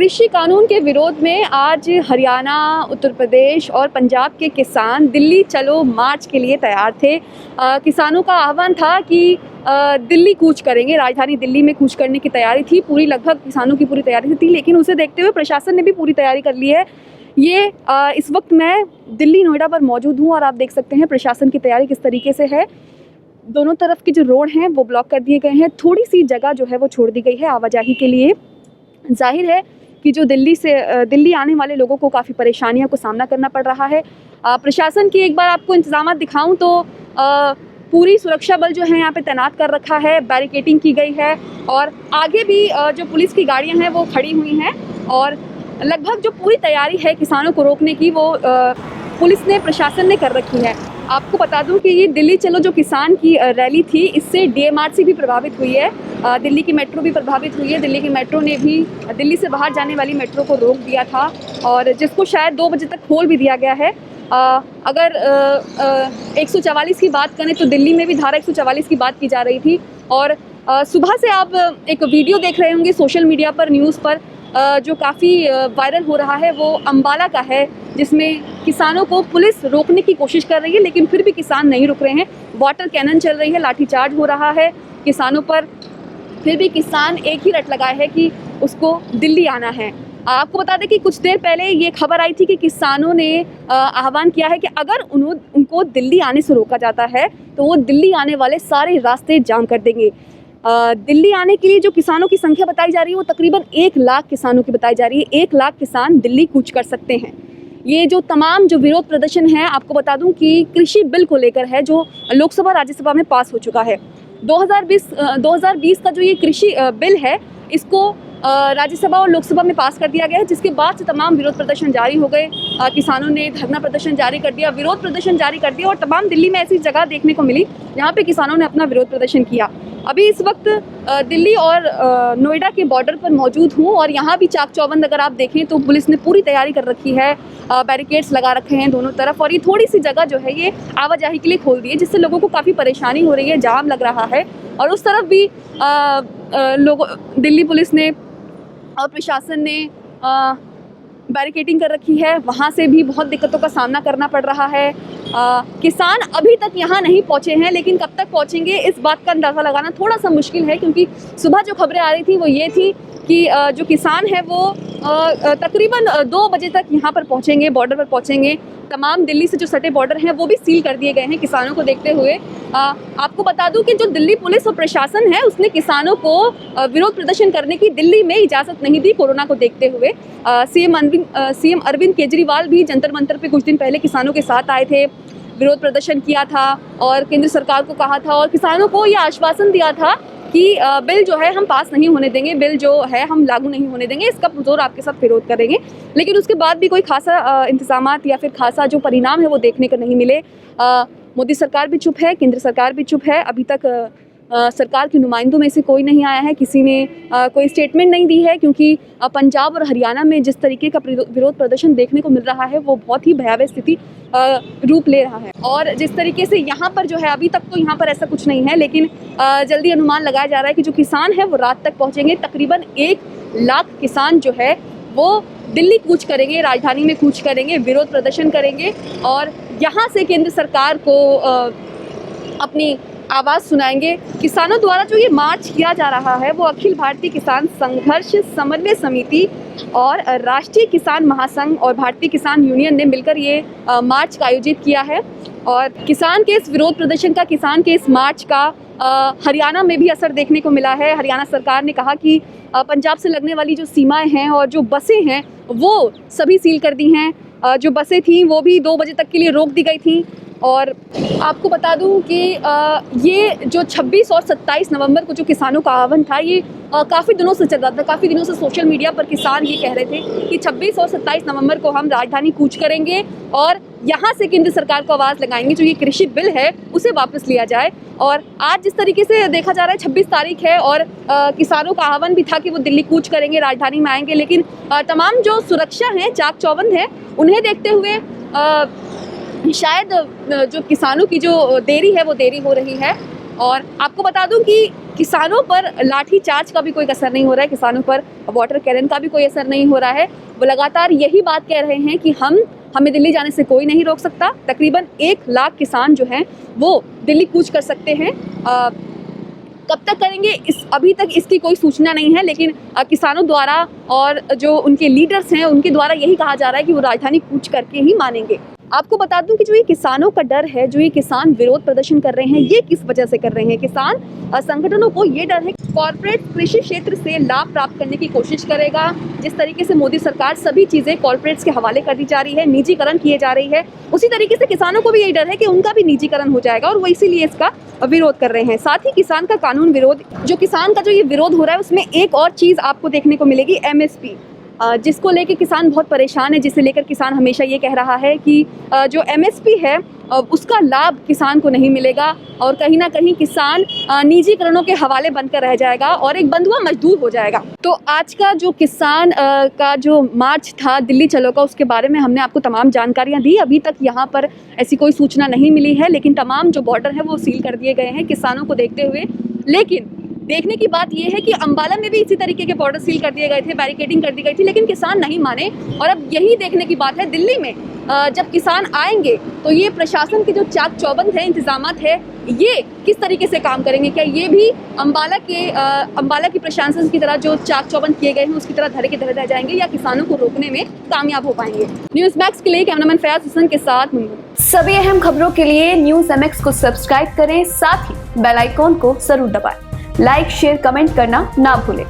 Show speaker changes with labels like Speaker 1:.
Speaker 1: कृषि कानून के विरोध में आज हरियाणा, उत्तर प्रदेश और पंजाब के किसान दिल्ली चलो मार्च के लिए तैयार थे। किसानों का आह्वान था कि दिल्ली कूच करेंगे, राजधानी दिल्ली में कूच करने की तैयारी थी। पूरी लगभग किसानों की पूरी तैयारी थी, लेकिन उसे देखते हुए प्रशासन ने भी पूरी तैयारी कर ली है। ये इस वक्त मैं दिल्ली नोएडा पर मौजूद हूँ और आप देख सकते हैं प्रशासन की तैयारी किस तरीके से है। दोनों तरफ के जो रोड हैं वो ब्लॉक कर दिए गए हैं, थोड़ी सी जगह जो है वो छोड़ दी गई है आवाजाही के लिए। जाहिर है कि जो दिल्ली आने वाले लोगों को काफ़ी परेशानियों को सामना करना पड़ रहा है। प्रशासन की एक बार आपको इंतजामात दिखाऊं तो पूरी सुरक्षा बल जो है यहाँ पे तैनात कर रखा है, बैरिकेडिंग की गई है और आगे भी जो पुलिस की गाड़ियाँ हैं वो खड़ी हुई हैं और लगभग जो पूरी तैयारी है किसानों को रोकने की वो पुलिस ने, प्रशासन ने कर रखी है। आपको बता दूं कि ये दिल्ली चलो जो किसान की रैली थी, इससे डीएमआरसी भी प्रभावित हुई है, दिल्ली की मेट्रो भी प्रभावित हुई है। दिल्ली की मेट्रो ने भी दिल्ली से बाहर जाने वाली मेट्रो को रोक दिया था और जिसको शायद 2 बजे तक खोल भी दिया गया है। अगर 144 की बात करें तो दिल्ली में भी धारा 144 की बात की जा रही थी और सुबह से आप एक वीडियो देख रहे होंगे सोशल मीडिया पर, न्यूज़ पर, जो काफ़ी वायरल हो रहा है, वो अम्बाला का है, जिसमें किसानों को पुलिस रोकने की कोशिश कर रही है लेकिन फिर भी किसान नहीं रुक रहे हैं। वाटर कैनन चल रही है, लाठीचार्ज हो रहा है किसानों पर, फिर भी किसान एक ही रट लगाए है कि उसको दिल्ली आना है। आपको बता दें कि कुछ देर पहले ये खबर आई थी कि किसानों ने आह्वान किया है कि अगर उनको दिल्ली आने से रोका जाता है तो वो दिल्ली आने वाले सारे रास्ते जाम कर देंगे। दिल्ली आने के लिए जो किसानों की संख्या बताई जा रही है वो तकरीबन 1 लाख किसानों की बताई जा रही है। 1 लाख किसान दिल्ली कूच कर सकते हैं। ये जो तमाम जो विरोध प्रदर्शन है, आपको बता दूं कि कृषि बिल को लेकर है, जो लोकसभा राज्यसभा में पास हो चुका है। 2020 का जो ये कृषि बिल है, इसको राज्यसभा और लोकसभा में पास कर दिया गया है, जिसके बाद से तमाम विरोध प्रदर्शन जारी हो गए। किसानों ने धरना प्रदर्शन जारी कर दिया, विरोध प्रदर्शन जारी कर दिया और तमाम दिल्ली में ऐसी जगह देखने को मिली जहाँ पे किसानों ने अपना विरोध प्रदर्शन किया। अभी इस वक्त दिल्ली और नोएडा के बॉर्डर पर मौजूद हूँ और यहाँ भी चाक चौबंद अगर आप देखें तो पुलिस ने पूरी तैयारी कर रखी है, बैरिकेड्स लगा रखे हैं दोनों तरफ और ये थोड़ी सी जगह जो है ये आवाजाही के लिए खोल दी है, जिससे लोगों को काफ़ी परेशानी हो रही है, जाम लग रहा है। और उस तरफ भी दिल्ली पुलिस ने और प्रशासन ने बैरिकेडिंग कर रखी है, वहाँ से भी बहुत दिक्कतों का सामना करना पड़ रहा है। किसान अभी तक यहाँ नहीं पहुँचे हैं, लेकिन कब तक पहुँचेंगे इस बात का अंदाज़ा लगाना थोड़ा सा मुश्किल है, क्योंकि सुबह जो खबरें आ रही थी वो ये थी कि जो किसान है वो तकरीबन 2 बजे तक यहाँ पर पहुँचेंगे, बॉर्डर पर पहुँचेंगे। तमाम दिल्ली से जो सटे बॉर्डर हैं वो भी सील कर दिए गए हैं किसानों को देखते हुए। आपको बता दूं कि जो दिल्ली पुलिस और प्रशासन है उसने किसानों को विरोध प्रदर्शन करने की दिल्ली में इजाज़त नहीं दी कोरोना को देखते हुए। सीएम अरविंद केजरीवाल भी जंतर मंतर पे कुछ दिन पहले किसानों के साथ आए थे, विरोध प्रदर्शन किया था और केंद्र सरकार को कहा था और किसानों को ये आश्वासन दिया था कि बिल जो है हम पास नहीं होने देंगे, बिल जो है हम लागू नहीं होने देंगे, इसका पुरजोर आपके साथ विरोध करेंगे। लेकिन उसके बाद भी कोई खासा इंतजामात या फिर खासा जो परिणाम है वो देखने को नहीं मिले। मोदी सरकार भी चुप है, केंद्र सरकार भी चुप है। अभी तक सरकार के नुमाइंदों में से कोई नहीं आया है, किसी ने कोई स्टेटमेंट नहीं दी है, क्योंकि पंजाब और हरियाणा में जिस तरीके का विरोध प्रदर्शन देखने को मिल रहा है वो बहुत ही भयावह स्थिति रूप ले रहा है। और जिस तरीके से यहाँ पर जो है, अभी तक तो यहाँ पर ऐसा कुछ नहीं है, लेकिन जल्दी अनुमान लगाया जा रहा है कि जो किसान है वो रात तक पहुँचेंगे। तकरीबन 1 लाख किसान जो है वो दिल्ली कूच करेंगे, राजधानी में कूच करेंगे, विरोध प्रदर्शन करेंगे और यहाँ से केंद्र सरकार को अपनी आवाज़ सुनाएंगे। किसानों द्वारा जो ये मार्च किया जा रहा है वो अखिल भारतीय किसान संघर्ष समन्वय समिति और राष्ट्रीय किसान महासंघ और भारतीय किसान यूनियन ने मिलकर ये मार्च का आयोजित किया है। और किसान के इस विरोध प्रदर्शन का, किसान के इस मार्च का हरियाणा में भी असर देखने को मिला है। हरियाणा सरकार ने कहा कि पंजाब से लगने वाली जो सीमाएं हैं और जो बसें हैं वो सभी सील कर दी हैं। जो बसें थीं वो भी 2 बजे तक के लिए रोक दी गई थी। और आपको बता दूं कि ये जो 26 और 27 नवंबर को जो किसानों का आह्वान था, ये काफ़ी दिनों से चल रहा था। काफ़ी दिनों से सोशल मीडिया पर किसान ये कह रहे थे कि 26 और 27 नवंबर को हम राजधानी कूच करेंगे और यहाँ से केंद्र सरकार को आवाज़ लगाएंगे, जो ये कृषि बिल है उसे वापस लिया जाए। और आज जिस तरीके से देखा जा रहा है 26 तारीख है और किसानों का आह्वान भी था कि वो दिल्ली कूच करेंगे, राजधानी में आएंगे, लेकिन तमाम जो सुरक्षा है, चाक चौबंद है, उन्हें देखते हुए शायद जो किसानों की जो देरी है वो देरी हो रही है। और आपको बता दूं कि किसानों पर लाठी चार्ज का भी कोई असर नहीं हो रहा है, किसानों पर वाटर कैनन का भी कोई असर नहीं हो रहा है। वो लगातार यही बात कह रहे हैं कि हमें दिल्ली जाने से कोई नहीं रोक सकता। तकरीबन 1 लाख किसान जो हैं वो दिल्ली कूच कर सकते हैं। कब तक करेंगे अभी तक इसकी कोई सूचना नहीं है, लेकिन किसानों द्वारा और जो उनके लीडर्स हैं उनके द्वारा यही कहा जा रहा है कि वो राजधानी कूच करके ही मानेंगे। आपको बता दूं कि जो ये किसानों का डर है, जो ये किसान विरोध प्रदर्शन कर रहे हैं, ये किस वजह से कर रहे हैं? किसान संगठनों को ये डर है कि कॉर्पोरेट कृषि क्षेत्र से लाभ प्राप्त करने की कोशिश करेगा। जिस तरीके से मोदी सरकार सभी चीज़ें कॉर्पोरेट्स के हवाले कर दी जा रही है, निजीकरण किए जा रही है, उसी तरीके से किसानों को भी यही डर है कि उनका भी निजीकरण हो जाएगा और वो इसीलिए इसका विरोध कर रहे हैं। साथ ही किसान का कानून विरोध, जो किसान का जो ये विरोध हो रहा है, उसमें एक और चीज़ आपको देखने को मिलेगी, MSP, जिसको लेके किसान बहुत परेशान है, जिसे लेकर किसान हमेशा ये कह रहा है कि जो MSP है उसका लाभ किसान को नहीं मिलेगा और कहीं ना कहीं किसान निजीकरणों के हवाले बनकर रह जाएगा और एक बंधुआ मजदूर हो जाएगा। तो आज का जो किसान का जो मार्च था दिल्ली चलो का, उसके बारे में हमने आपको तमाम जानकारियां दी। अभी तक यहाँ पर ऐसी कोई सूचना नहीं मिली है, लेकिन तमाम जो बॉर्डर है वो सील कर दिए गए हैं किसानों को देखते हुए। लेकिन देखने की बात यह है कि अंबाला में भी इसी तरीके के बॉर्डर सील कर दिए गए थे, बैरिकेडिंग कर दी गई थी, लेकिन किसान नहीं माने। और अब यही देखने की बात है दिल्ली में जब किसान आएंगे तो ये प्रशासन के जो चाक चौबंद है, इंतजामात है, ये किस तरीके से काम करेंगे? क्या ये भी अंबाला की प्रशासन की तरह जो चाक चौबंद किए गए हैं उसकी तरह धरे के धरे रह जाएंगे या किसानों को रोकने में कामयाब हो पाएंगे? न्यूज़ मैक्स के लिए कैमरामैन फयाज हुसैन के साथ मुन्नू।
Speaker 2: सभी अहम खबरों के लिए न्यूज़ MX को सब्सक्राइब करें, साथ ही बेल आइकॉन को जरूर दबाएं। लाइक, शेयर, कमेंट करना ना भूलें।